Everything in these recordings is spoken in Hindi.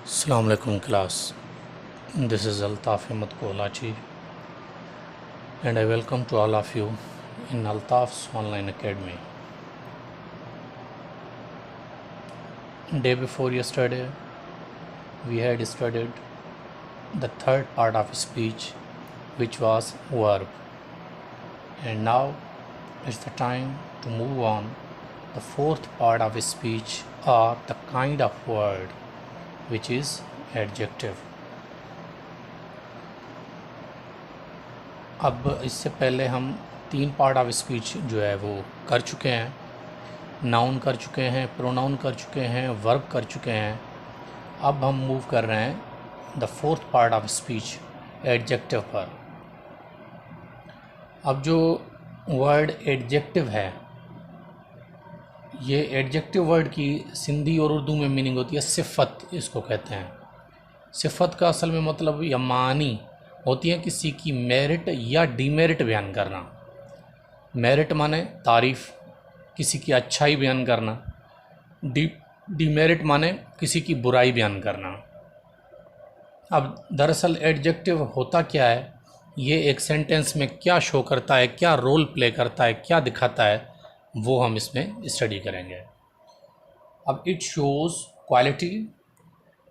Assalamu alaikum class. This is Altaf Ahmed Kolachi and I welcome to all of you in Altaf's online academy. Day before yesterday we had studied the third part of speech, which was verb, and now is the time to move on the fourth part of speech, or the kind of word, which is adjective. अब इससे पहले हम तीन पार्ट ऑफ स्पीच जो है वो कर चुके हैं, नाउन कर चुके हैं, प्रोनाउन कर चुके हैं, वर्ब कर चुके हैं. अब हम मूव कर रहे हैं the fourth part of speech, adjective पर. अब जो वर्ड एडजेक्टिव है, ये एडजेक्टिव वर्ड की सिंधी और उर्दू में मीनिंग होती है सिफ़त, इसको कहते हैं. सिफ़त का असल में मतलब या मानी होती है किसी की मेरिट या डीमेरिट बयान करना. मेरिट माने तारीफ़, किसी की अच्छाई बयान करना. डीमेरिट माने किसी की बुराई बयान करना. अब दरअसल एडजेक्टिव होता क्या है, ये एक सेंटेंस में क्या शो करता है, क्या रोल प्ले करता है, क्या दिखाता है, वो हम इसमें स्टडी करेंगे. अब it shows quality,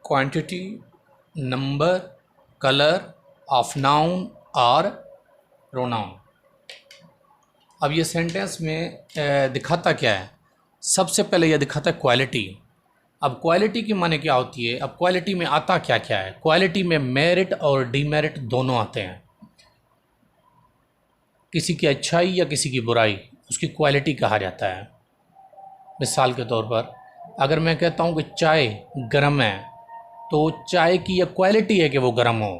quantity, number, colour of noun और प्रोनाउन. अब ये सेंटेंस में दिखाता क्या है, सबसे पहले ये दिखाता है क्वालिटी. अब क्वालिटी की माने क्या होती है, अब क्वालिटी में आता क्या क्या है. क्वालिटी में मेरिट और डीमेरिट दोनों आते हैं. किसी की अच्छाई या किसी की बुराई, उसकी क्वालिटी कहा जाता है. मिसाल के तौर पर अगर मैं कहता हूँ कि चाय गर्म है, तो चाय की यह क्वालिटी है कि वो गर्म हो.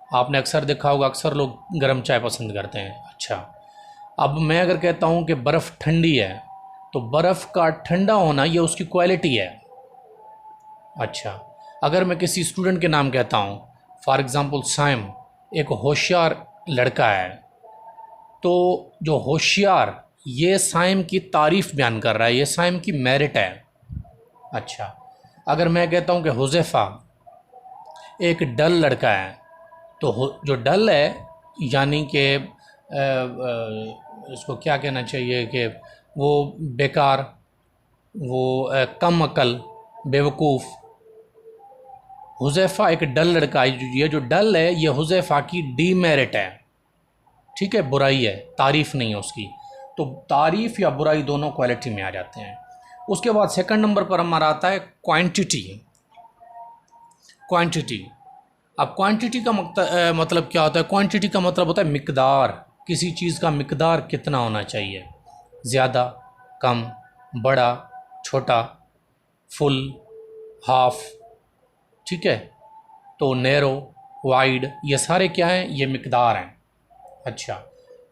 आपने अक्सर देखा होगा, अक्सर लोग गर्म चाय पसंद करते हैं. अच्छा, अब मैं अगर कहता हूँ कि बर्फ़ ठंडी है, तो बर्फ़ का ठंडा होना ये उसकी क्वालिटी है. अच्छा, अगर मैं किसी स्टूडेंट के नाम कहता हूँ, फॉर एग्ज़ाम्पल साइम एक होशियार लड़का है, तो जो होशियार ये साइम की तारीफ़ बयान कर रहा है, ये साइम की मेरिट है. अच्छा, अगर मैं कहता हूँ कि हुज़ैफ़ा एक डल लड़का है, तो जो डल है यानी कि इसको क्या कहना चाहिए कि वो बेकार, वो कम अकल, बेवकूफ़. हुज़ैफ़ा एक डल लड़का है, ये जो डल है ये हुज़ैफ़ा की डीमेरिट है. ठीक है, बुराई है, तारीफ़ नहीं है उसकी. तो तारीफ़ या बुराई दोनों क्वालिटी में आ जाते हैं. उसके बाद सेकंड नंबर पर हमारा आता है क्वांटिटी. क्वांटिटी, अब क्वांटिटी का मतलब क्या होता है. क्वांटिटी का मतलब होता है मिकदार, किसी चीज़ का मिकदार कितना होना चाहिए, ज़्यादा, कम, बड़ा, छोटा, फुल, हाफ. ठीक है, तो नैरो, वाइड, ये सारे क्या हैं, ये मिकदार हैं. अच्छा,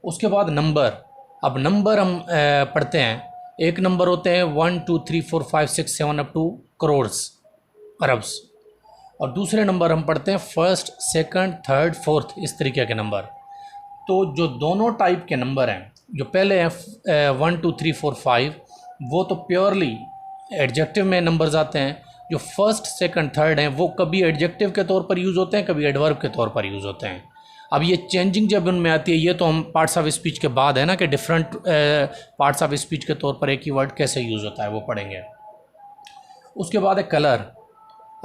उसके बाद नंबर. अब नंबर हम पढ़ते हैं. एक नंबर होते हैं 1 2 3 4 5 6 7 अप टू करोड़्स, अरब्स. और दूसरे नंबर हम पढ़ते हैं फर्स्ट, सेकंड, थर्ड, फोर्थ, इस तरीके के नंबर. तो जो दोनों टाइप के नंबर हैं, जो पहले हैं 1 2 3 4 5, वो तो प्योरली एडजेक्टिव में नंबर्स आते हैं. जो फर्स्ट, सेकंड, थर्ड हैं, वो कभी एडजेक्टिव के तौर पर यूज़ होते हैं, कभी एडवर्ब के तौर पर यूज़ होते हैं. अब ये चेंजिंग जब उनमें आती है, ये तो हम पार्ट्स ऑफ स्पीच के बाद है ना, कि डिफरेंट पार्ट्स ऑफ स्पीच के तौर पर एक ही वर्ड कैसे यूज़ होता है वो पढ़ेंगे. उसके बाद है कलर.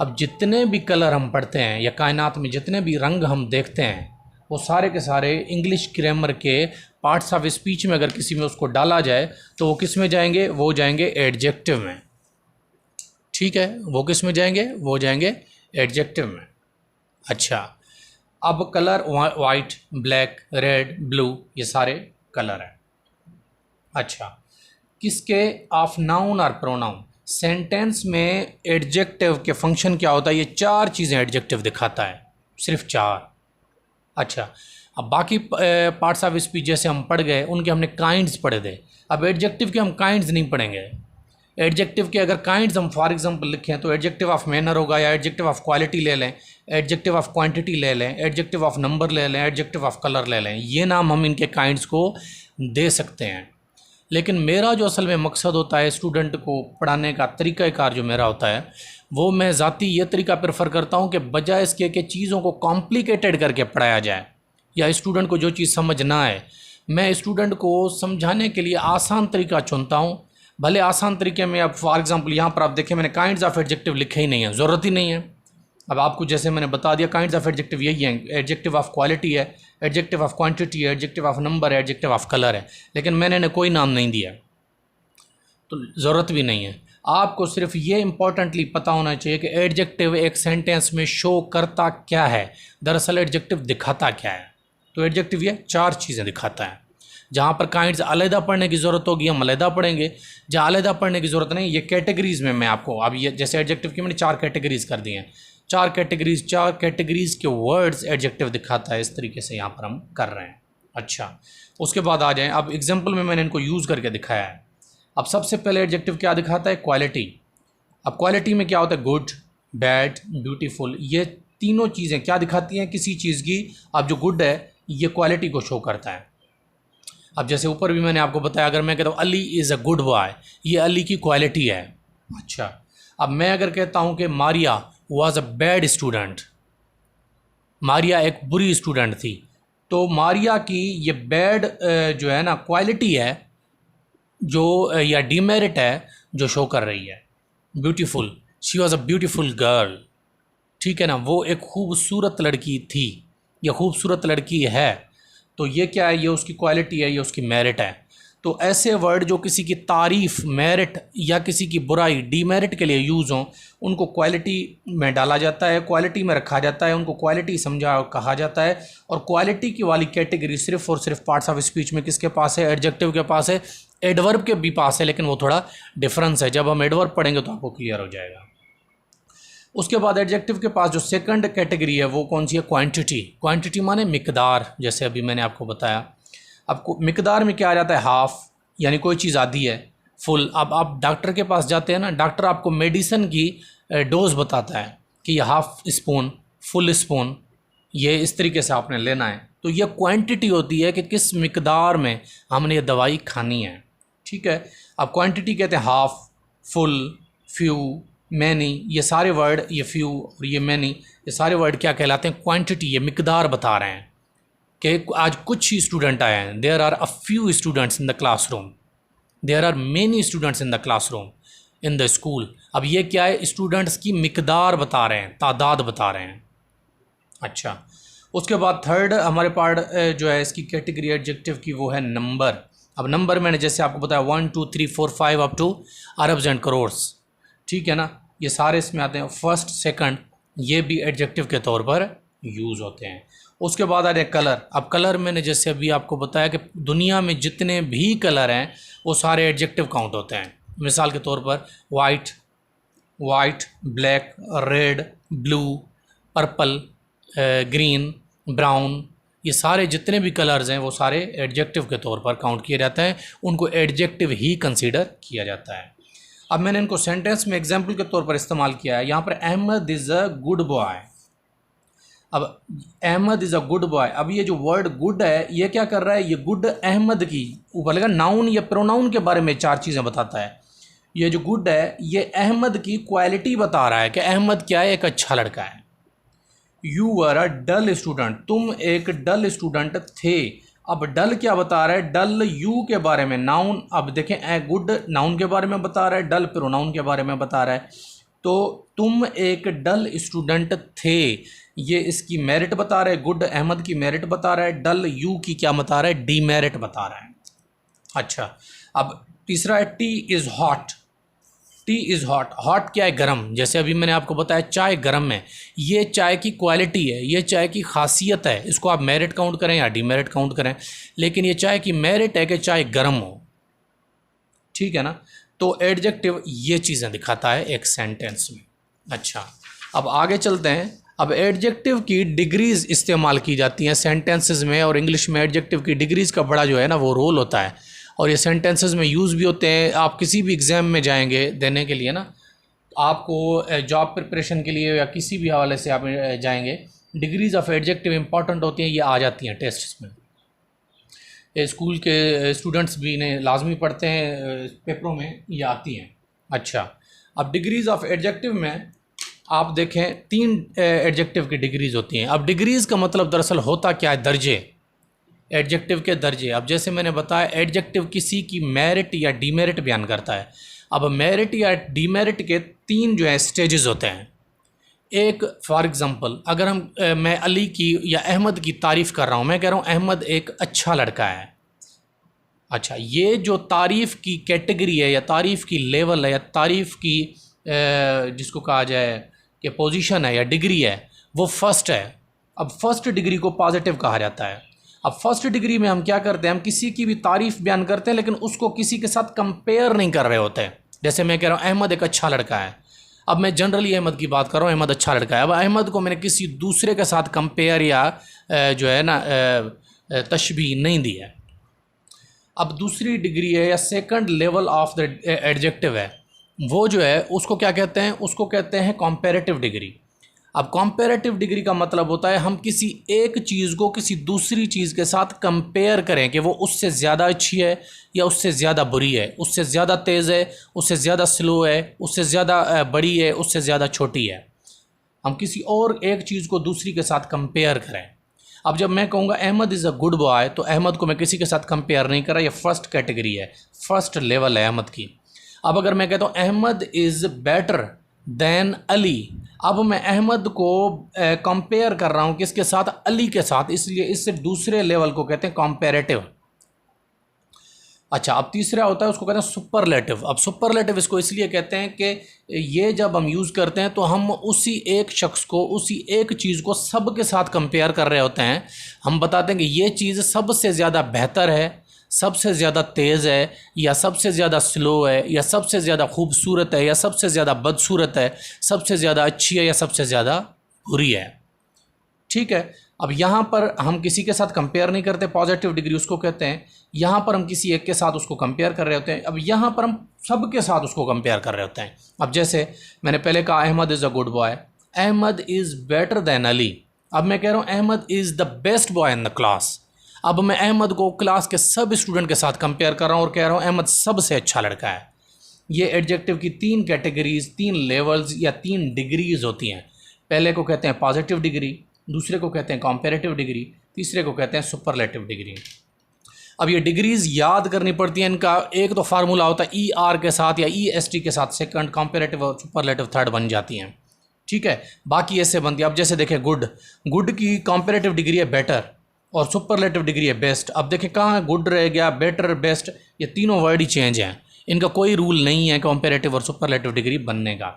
अब जितने भी कलर हम पढ़ते हैं या कायनात में जितने भी रंग हम देखते हैं, वो सारे के सारे इंग्लिश ग्रामर के पार्ट्स ऑफ स्पीच में अगर किसी में उसको डाला जाए, तो वो किस में जाएंगे, वो जाएंगे एडजेक्टिव में. ठीक है, वो किस में जाएंगे, वो जाएंगे एडजेक्टिव में. अच्छा, अब colour white, black, red, blue, ये सारे कलर हैं. अच्छा, किसके, ऑफ नाउन और प्रोनाउन. सेंटेंस में एडजेक्टिव के फंक्शन क्या होता है, ये चार चीज़ें एडजेक्टिव दिखाता है, सिर्फ चार. अच्छा, अब बाकी पार्ट्स ऑफ स्पीच जैसे हम पढ़ गए, उनके हमने काइंड्स पढ़े थे. अब एडजेक्टिव के हम काइंड्स नहीं पढ़ेंगे. एडजेक्टिव के अगर काइंड्स हम फॉर एग्जांपल लिखें, तो एडजेक्टिव ऑफ मैनर होगा, या एडजेक्टिव ऑफ क्वालिटी ले लें, एडजेक्टिव ऑफ क्वांटिटी ले लें, एडजेक्टिव ऑफ नंबर ले लें, एडजेक्टिव ऑफ कलर ले लें. ये नाम हम इनके काइंड्स को दे सकते हैं. लेकिन मेरा जो असल में मकसद होता है स्टूडेंट को पढ़ाने का तरीक़ाकार जो मेरा होता है वो मैं ज़ाती ये तरीका प्रेफर करता हूँ कि बजाय इसके कि चीज़ों को कॉम्प्लिकेटेड करके पढ़ाया जाए या स्टूडेंट को जो चीज़ समझ ना आए, मैं स्टूडेंट को समझाने के लिए आसान तरीका चुनता हूँ। भले आसान तरीके में, अब फॉर एग्जांपल यहाँ पर आप देखें मैंने काइंड्स ऑफ एडजेक्टिव लिखे ही नहीं है, ज़रूरत ही नहीं है। अब आपको जैसे मैंने बता दिया काइंड्स ऑफ एडजेक्टिव यही है, एडजेक्टिव ऑफ क्वालिटी है, एडजेक्टिव ऑफ क्वांटिटी है, एडजेक्टिव ऑफ नंबर है, एडजेक्टिव ऑफ कलर है, लेकिन मैंने इन्हें कोई नाम नहीं दिया तो ज़रूरत भी नहीं है। आपको सिर्फ ये इंपॉर्टेंटली पता होना चाहिए कि एडजेक्टिव एक सेंटेंस में शो करता क्या है, दरअसल एडजेक्टिव दिखाता क्या है। तो एडजेक्टिव ये 4 चीज़ें दिखाता है। जहाँ पर काइंड्स अलहदा पढ़ने की ज़रूरत होगी हम अलहदा पढ़ेंगे, जहाँ अलहदा पढ़ने की ज़रूरत नहीं, ये कैटेगरीज़ में मैं आपको अब ये जैसे एडजेक्टिव की मैंने 4 कैटेगरीज़ कर दी हैं, 4 कैटेगरीज़ के वर्ड्स एडजेक्टिव दिखाता है। इस तरीके से यहाँ पर हम कर रहे हैं। अच्छा, उसके बाद आ जाएँ, अब एग्जाम्पल में मैंने इनको यूज़ करके दिखाया है। अब सबसे पहले एडजेक्टिव क्या दिखाता है, क्वालिटी। अब क्वालिटी में क्या होता है, गुड, बैड, ब्यूटीफुल, ये तीनों चीज़ें क्या दिखाती हैं किसी चीज़ की। अब जो गुड है ये क्वालिटी को शो करता है। अब जैसे ऊपर भी मैंने आपको बताया, अगर मैं कहता हूँ Ali is a good boy, ये अली की क्वालिटी है। अच्छा, अब मैं अगर कहता हूँ कि Maria was a bad student, Maria एक बुरी स्टूडेंट थी, तो मारिया की ये बैड जो है ना क्वालिटी है जो या डीमेरिट है जो शो कर रही है। Beautiful, she was a beautiful girl, ठीक है ना, वो एक खूबसूरत लड़की थी या खूबसूरत लड़की है, तो ये क्या है, ये उसकी क्वालिटी है, ये उसकी मेरिट है। तो ऐसे वर्ड जो किसी की तारीफ़, मेरिट या किसी की बुराई, डीमेरिट के लिए यूज़ हों, उनको क्वालिटी में डाला जाता है, क्वालिटी में रखा जाता है, उनको क्वालिटी समझा कहा जाता है। और क्वालिटी की वाली कैटेगरी सिर्फ और सिर्फ पार्ट्स ऑफ स्पीच में किसके पास है, एडजेक्टिव के पास है, एडवर्ब के भी पास है, लेकिन वो थोड़ा डिफरेंस है। जब हम एडवर्ब पढ़ेंगे तो आपको क्लियर हो जाएगा। उसके बाद एडजेक्टिव के पास जो सेकंड कैटेगरी है वो कौन सी है, क्वांटिटी। क्वांटिटी माने मिकदार, जैसे अभी मैंने आपको बताया। अब मिकदार में क्या आ जाता है, हाफ, यानी कोई चीज़ आधी है, फुल। अब आप डॉक्टर के पास जाते हैं ना, डॉक्टर आपको मेडिसिन की डोज बताता है कि ये हाफ स्पून, फुल स्पून, ये इस तरीके से आपने लेना है। तो ये क्वांटिटी होती है कि किस मिकदार में हमने ये दवाई खानी है, ठीक है। अब क्वांटिटी कहते हैं हाफ, फुल, फ्यू, मैनी, ये सारे वर्ड, ये फ्यू और ये मैनी, ये सारे वर्ड क्या कहलाते हैं, क्वांटिटी, ये मिकदार बता रहे हैं कि आज कुछ ही स्टूडेंट आए हैं। There are a few students in the classroom, there are many students in the classroom, in the school. अब ये क्या है, स्टूडेंट्स की मिकदार बता रहे हैं, तादाद बता रहे हैं। अच्छा, उसके बाद थर्ड हमारे पार्ट जो है इसकी कैटेगरी एडजेक्टिव की वो है नंबर। अब नंबर मैंने जैसे आपको बताया 1 2 3 4 5 up to arabs and crores, ठीक है ना, ये सारे इसमें आते हैं। फर्स्ट, सेकंड, ये भी एडजेक्टिव के तौर पर यूज़ होते हैं। उसके बाद आ रहे कलर। अब कलर मैंने जैसे अभी आपको बताया कि दुनिया में जितने भी कलर हैं वो सारे एडजेक्टिव काउंट होते हैं। मिसाल के तौर पर white, black, red, blue, purple, green, brown, ये सारे जितने भी कलर्स हैं वो सारे एडजेक्टिव के तौर पर काउंट किए जाते हैं, उनको एडजेक्टिव ही कंसीडर किया जाता है। अब मैंने इनको सेंटेंस में एग्जाम्पल के तौर पर इस्तेमाल किया है। यहाँ पर Ahmed is a good boy. अब Ahmed is a good boy, अब ये जो वर्ड गुड है ये क्या कर रहा है, ये गुड अहमद की ऊपर लगा नाउन या प्रोनाउन के बारे में 4 चीज़ें बताता है। ये जो गुड है ये अहमद की क्वालिटी बता रहा है कि अहमद क्या है, एक अच्छा लड़का है। You are a dull student, तुम एक डल स्टूडेंट थे। अब डल क्या बता रहा है, डल यू के बारे में, नाउन। अब देखें गुड नाउन के बारे में बता रहा है, डल प्रोनाउन के बारे में बता रहा है। तो तुम एक डल स्टूडेंट थे, ये इसकी मेरिट बता रहा है, गुड अहमद की मेरिट बता रहा है, डल यू की क्या बता रहा है, डीमेरिट बता रहा है। अच्छा, अब तीसरा है T is hot. T is hot, hot क्या है, गर्म। जैसे अभी मैंने आपको बताया चाय गर्म है, ये चाय की क्वालिटी है, ये चाय की खासियत है, इसको आप मेरिट काउंट करें या डीमेरिट काउंट करें, लेकिन ये चाय की मेरिट है कि चाय गर्म हो, ठीक है ना। तो एडजेक्टिव ये चीज़ें दिखाता है एक सेंटेंस में। अच्छा, अब आगे चलते हैं। अब एडजेक्टिव की डिग्रीज़ इस्तेमाल की जाती हैं सेंटेंसेस में, और इंग्लिश में एडजेक्टिव की डिग्रीज़ का बड़ा जो है ना वो रोल होता है, और ये सेंटेंसेस में यूज़ भी होते हैं। आप किसी भी एग्ज़ाम में जाएंगे देने के लिए ना, आपको जॉब प्रिपरेशन के लिए या किसी भी हवाले से आप जाएंगे, डिग्रीज़ ऑफ एडजेक्टिव इंपॉर्टेंट होती हैं, ये आ जाती हैं टेस्ट्स में। स्कूल के स्टूडेंट्स भी इन्हें लाजमी पढ़ते हैं, पेपरों में ये आती हैं। अच्छा, अब डिग्रीज़ ऑफ एडजेक्टिव में आप देखें 3 एडजेक्टिव की डिग्रीज होती हैं। अब डिग्रीज़ का मतलब दरअसल होता क्या है, दर्जे, एडजेक्टिव के दर्जे। अब जैसे मैंने बताया एडजेक्टिव किसी की मेरिट या डीमेरिट बयान करता है। अब मेरिट या डीमेरिट के 3 जो है स्टेजेस होते हैं। एक फॉर एग्ज़ाम्पल अगर मैं अली की या अहमद की तारीफ़ कर रहा हूँ, मैं कह रहा हूँ अहमद एक अच्छा लड़का है। अच्छा, ये जो तारीफ़ की कैटेगरी है या तारीफ़ की लेवल है या तारीफ़ की जिसको कहा जाए कि पोजीशन है या डिग्री है, वो फर्स्ट है। अब फर्स्ट डिग्री को पॉजिटिव कहा जाता है। अब फर्स्ट डिग्री में हम क्या करते हैं, हम किसी की भी तारीफ़ बयान करते हैं लेकिन उसको किसी के साथ कंपेयर नहीं कर रहे होते। जैसे मैं कह रहा हूँ अहमद एक अच्छा लड़का है, अब मैं जनरली अहमद की बात कर रहा हूँ, अहमद अच्छा लड़का है। अब अहमद को मैंने किसी दूसरे के साथ कंपेयर या जो है ना तशबीह नहीं दी है। अब दूसरी डिग्री है या second level of the adjective है, वो जो है उसको क्या कहते हैं, उसको कहते हैं कंपैरेटिव डिग्री। अब कंपैरेटिव डिग्री का मतलब होता है हम किसी एक चीज़ को किसी दूसरी चीज़ के साथ कंपेयर करें कि वो उससे ज़्यादा अच्छी है या उससे ज़्यादा बुरी है, उससे ज़्यादा तेज़ है, उससे ज़्यादा स्लो है, उससे ज़्यादा बड़ी है, उससे ज़्यादा छोटी है। हम किसी और एक चीज़ को दूसरी के साथ कंपेयर करें। अब जब मैं कहूँगा Ahmed is a good boy, तो अहमद को मैं किसी के साथ कंपेयर नहीं कर रहा, ये फर्स्ट कैटेगरी है, फर्स्ट लेवल है अहमद की। अब अगर मैं कहता हूँ Ahmed is better than Ali, अब मैं अहमद को कंपेयर कर रहा हूँ किसके साथ, अली के साथ, इसलिए इससे दूसरे लेवल को कहते हैं कंपैरेटिव। अच्छा, अब तीसरा होता है उसको कहते हैं सुपरलेटिव। अब सुपरलेटिव इसको इसलिए कहते हैं कि ये जब हम यूज़ करते हैं तो हम उसी एक शख्स को, उसी एक चीज़ को सब के साथ कंपेयर कर रहे होते हैं। हम बताते हैं कि ये चीज़ सबसे ज़्यादा बेहतर है, सबसे ज़्यादा तेज़ है, या सबसे ज़्यादा स्लो है, या सबसे ज़्यादा खूबसूरत है, या सबसे ज़्यादा बदसूरत है, सबसे ज़्यादा अच्छी है, या सबसे ज़्यादा बुरी है। ठीक है। अब यहाँ पर हम किसी के साथ कंपेयर नहीं करते, पॉजिटिव डिग्री उसको कहते हैं। यहाँ पर हम किसी एक के साथ उसको कंपेयर कर रहे होते हैं। अब यहाँ पर हम सब के साथ उसको कंपेयर कर रहे होते हैं। अब जैसे मैंने पहले कहा Ahmed is a good boy, Ahmed is better than Ali. अब मैं कह रहा हूँ Ahmed is the best boy in the class. अब मैं अहमद को क्लास के सब स्टूडेंट के साथ कंपेयर कर रहा हूँ और कह रहा हूँ अहमद सबसे अच्छा लड़का है। ये एडजेक्टिव की 3 कैटेगरीज, 3 लेवल्स या 3 डिग्रीज होती हैं। पहले को कहते हैं पॉजिटिव डिग्री, दूसरे को कहते हैं कंपैरेटिव डिग्री, तीसरे को कहते हैं सुपरलेटिव डिग्री। अब ये डिग्रीज़ याद करनी पड़ती हैं। इनका एक तो फार्मूला होता है ER के साथ या EST के साथ, सेकंड, कंपैरेटिव और सुपरलेटिव थर्ड बन जाती हैं। ठीक है, बाकी ऐसे बनती है। अब जैसे देखें गुड, गुड की कंपैरेटिव डिग्री है बेटर और सुपरलेटिव डिग्री है बेस्ट। अब देखें कहाँ गुड रह गया, बेटर, बेस्ट, ये तीनों वर्ड ही चेंज हैं। इनका कोई रूल नहीं है कंपैरेटिव और सुपरलेटिव डिग्री बनने का।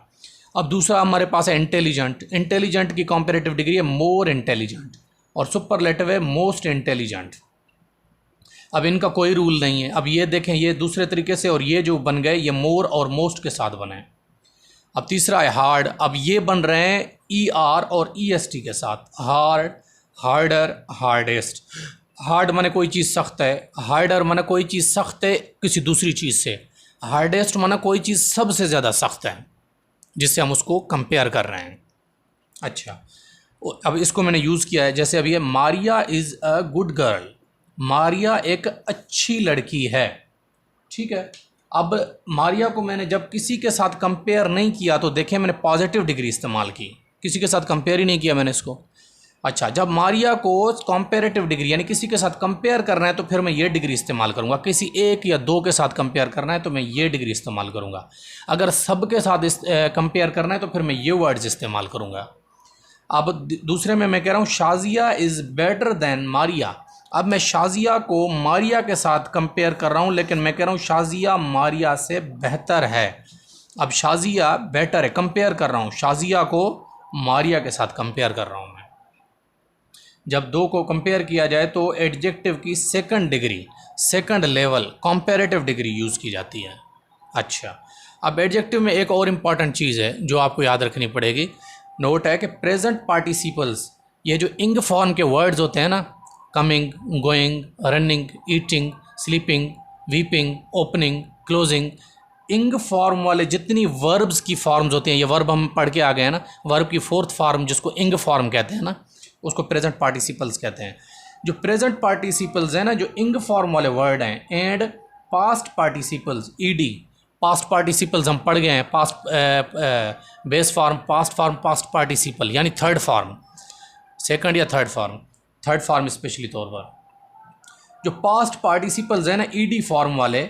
अब दूसरा हमारे पास है इंटेलिजेंट। इंटेलिजेंट की कंपैरेटिव डिग्री है मोर इंटेलिजेंट और सुपरलेटिव है मोस्ट इंटेलिजेंट। अब इनका कोई रूल नहीं है। अब ये देखें, ये दूसरे तरीके से, और ये जो बन गए ये मोर और मोस्ट के साथ बने। अब तीसरा है हार्ड। अब ये बन रहे हैं ER और EST के साथ, हार्ड, हार्डर, हार्डेस्ट। हार्ड माने कोई चीज़ सख्त है, हार्डर माने कोई चीज़ सख्त है किसी दूसरी चीज़ से, हार्डेस्ट माना कोई चीज़ सबसे ज़्यादा सख्त है जिससे हम उसको कंपेयर कर रहे हैं। अच्छा, अब इसको मैंने यूज़ किया है। जैसे अभी है Maria is a good girl, Maria एक अच्छी लड़की है। ठीक है। अब मारिया को मैंने जब किसी के साथ कंपेयर नहीं किया तो देखें मैंने पॉजिटिव डिग्री इस्तेमाल की, किसी के साथ कंपेयर ही नहीं किया मैंने इसको। अच्छा, जब मारिया को कंपेरेटिव डिग्री यानी किसी के साथ कंपेयर करना है तो फिर मैं ये डिग्री इस्तेमाल करूँगा। किसी एक या दो के साथ कंपेयर करना है तो मैं ये डिग्री इस्तेमाल करूँगा। अगर सब के साथ कंपेयर करना है तो फिर मैं ये वर्ड्स इस्तेमाल करूँगा। अब दूसरे में मैं कह रहा हूँ Shazia is better then Maria. अब मैं शाजिया को मारिया के साथ कंपेयर कर रहा हूँ, लेकिन मैं कह रहा हूँ शाजिया मारिया से बेहतर है। अब शाजिया बेटर है, कंपेयर कर रहा हूँ, शाजिया को मारिया के साथ कंपेयर कर रहा हूँ मैं। जब दो को कंपेयर किया जाए तो एडजेक्टिव की second degree, second level comparative degree use की जाती है। अच्छा, अब एडजेक्टिव में एक और इम्पॉर्टेंट चीज़ है जो आपको याद रखनी पड़ेगी, नोट है कि प्रेजेंट पार्टिसिपल्स, ये जो इंग फॉर्म के वर्ड्स होते हैं ना, coming, going, running, eating, sleeping, weeping, opening, closing, इंग फॉर्म वाले जितनी वर्ब्स की फॉर्म्स होती हैं, ये वर्ब हम पढ़ के आ गए हैं ना, वर्ब की फोर्थ फॉर्म जिसको इंग फॉर्म कहते हैं ना, उसको प्रेजेंट पार्टिसिपल्स कहते हैं। जो प्रेजेंट पार्टिसिपल्स हैं ना, जो इंग फॉर्म वाले वर्ड हैं, and past participles ED, past participles हम पढ़ गए हैं, past base form, past form, past participle, यानी थर्ड फॉर्म, सेकंड या थर्ड फॉर्म स्पेशली तौर पर जो पास्ट पार्टिसिपल्स हैं ना ईडी फॉर्म वाले,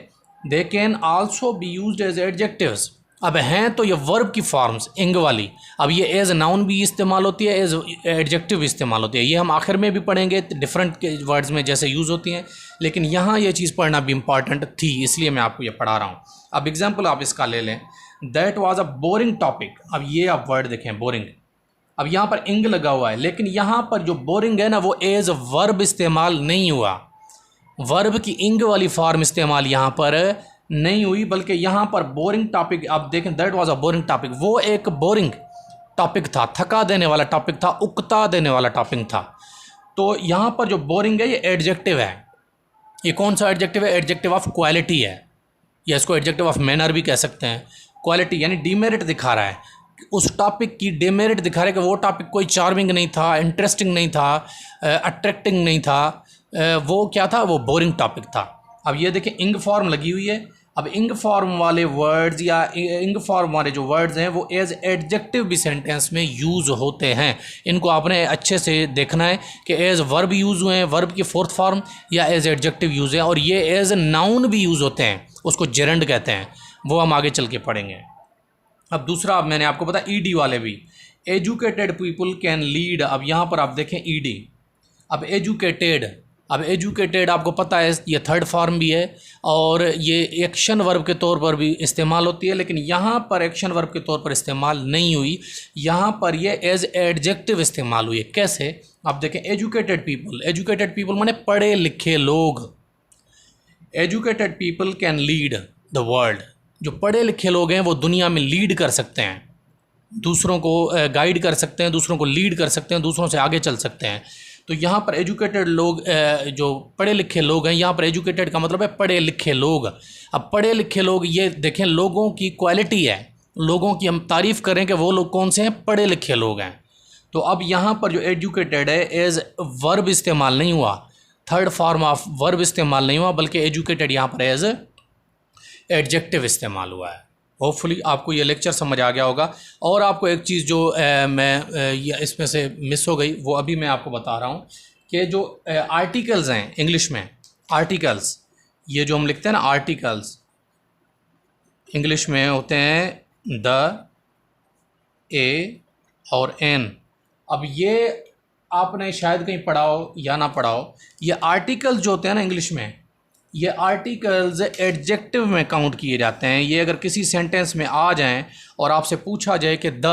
they can also be used as adjectives. अब हैं तो ये वर्ब की फॉर्म्स इंग वाली, अब ये एज नाउन भी इस्तेमाल होती है, एज एडजेक्टिव भी इस्तेमाल होती है। ये हम आखिर में भी पढ़ेंगे डिफरेंट वर्ड्स में जैसे यूज़ होती हैं, लेकिन यहाँ ये चीज़ पढ़ना भी इम्पॉर्टेंट थी, इसलिए मैं आपको ये पढ़ा रहा हूँ। अब एग्जाम्पल आप इसका ले लें, that was a boring topic. अब ये आप वर्ड देखें बोरिंग, अब यहाँ पर इंग लगा हुआ है, लेकिन यहाँ पर जो बोरिंग है ना वो एज वर्ब इस्तेमाल नहीं हुआ, वर्ब की इंग वाली फॉर्म इस्तेमाल यहाँ पर नहीं हुई, बल्कि यहाँ पर बोरिंग टॉपिक आप देखें, that was a boring topic, वो एक बोरिंग टॉपिक था, थका देने वाला टॉपिक था, उकता देने वाला टॉपिक था। तो यहाँ पर जो बोरिंग है ये एडजेक्टिव है। ये कौन सा एडजेक्टिव है? एडजेक्टिव ऑफ क्वालिटी है, या इसको एडजेक्टिव ऑफ मैनर भी कह सकते हैं। क्वालिटी यानी डीमेरिट दिखा रहा है, उस टॉपिक की डीमेरिट दिखा रहा है कि वो टॉपिक कोई चार्मिंग नहीं था, इंटरेस्टिंग नहीं था, अट्रैक्टिंग नहीं था, वो क्या था? वो बोरिंग टॉपिक था। अब ये देखिए इंग फॉर्म लगी हुई है। अब इंग फॉर्म वाले वर्ड्स या इंग फॉर्म वाले जो वर्ड्स हैं वो एज एडजेक्टिव भी सेंटेंस में यूज़ होते हैं। इनको आपने अच्छे से देखना है कि एज वर्ब यूज़ हुए हैं, वर्ब की फोर्थ फॉर्म, या एज एडजेक्टिव यूज़ है, और ये एज नाउन भी यूज़ होते हैं, उसको जेरेंड कहते हैं, वो हम आगे चल के पढ़ेंगे। अब दूसरा मैंने आपको बताया ईडी वाले भी, एजुकेटेड पीपल कैन लीड। अब यहाँ पर आप देखें ईडी, अब एजुकेटेड आपको पता है ये थर्ड फॉर्म भी है और ये एक्शन वर्ब के तौर पर भी इस्तेमाल होती है, लेकिन यहाँ पर एक्शन वर्ब के तौर पर इस्तेमाल नहीं हुई, यहाँ पर ये एज एडजेक्टिव इस्तेमाल हुई है। कैसे? आप देखें एजुकेटेड पीपल माने पढ़े लिखे लोग, educated people can lead the world. जो पढ़े लिखे लोग हैं वो दुनिया में लीड कर सकते हैं, दूसरों को गाइड कर सकते हैं, दूसरों को लीड कर सकते हैं, दूसरों से आगे चल सकते हैं। तो यहाँ पर एजुकेटेड लोग, जो पढ़े लिखे लोग हैं, यहाँ पर एजुकेटेड का मतलब है पढ़े लिखे लोग। अब पढ़े लिखे लोग, ये देखें लोगों की क्वालिटी है, लोगों की हम तारीफ़ करें कि वो लोग कौन से हैं? पढ़े लिखे लोग हैं। तो अब यहाँ पर जो एजुकेटेड है एज वर्ब इस्तेमाल नहीं हुआ, थर्ड फॉर्म ऑफ वर्ब इस्तेमाल नहीं हुआ, बल्कि एजुकेटेड यहाँ पर एज एडजेक्टिव इस्तेमाल हुआ है। होपफुली आपको ये लेक्चर समझ आ गया होगा। और आपको एक चीज़ जो मैं इसमें से मिस हो गई वो अभी मैं आपको बता रहा हूँ कि जो आर्टिकल्स हैं इंग्लिश में, आर्टिकल्स ये जो हम लिखते हैं ना, आर्टिकल्स इंग्लिश में होते हैं द, ए और एन। अब ये आपने शायद कहीं पढ़ा हो या ना पढ़ा हो, ये आर्टिकल्स जो होते हैं ना इंग्लिश में, ये आर्टिकल्स एडजेक्टिव में काउंट किए जाते हैं। ये अगर किसी सेंटेंस में आ जाएं और आपसे पूछा जाए कि द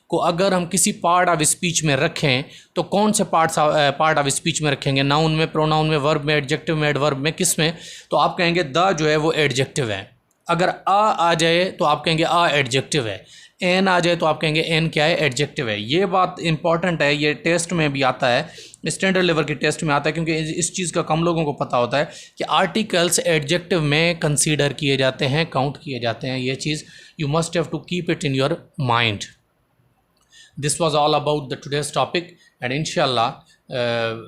को अगर हम किसी पार्ट ऑफ स्पीच में रखें तो कौन से पार्ट ऑफ स्पीच में रखेंगे? नाउन में, प्रोनाउन में, वर्ब में, एडजेक्टिव में, एडवर्ब में, किस में? तो आप कहेंगे द जो है वो एडजेक्टिव है। अगर आ जाए तो आप कहेंगे आ एडजेक्टिव है, एन आ जाए तो आप कहेंगे एन क्या है? एडजेक्टिव है। ये बात इंपॉर्टेंट है, ये टेस्ट में भी आता है, स्टैंडर्ड लेवल के टेस्ट में आता है, क्योंकि इस चीज़ का कम लोगों को पता होता है कि आर्टिकल्स एडजेक्टिव में कंसीडर किए जाते हैं, काउंट किए जाते हैं। ये चीज़ you must have to keep it in your mind. This was all about the today's topic and इंशाल्लाह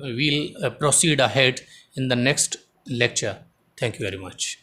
will proceed ahead in the next lecture. Thank you very much.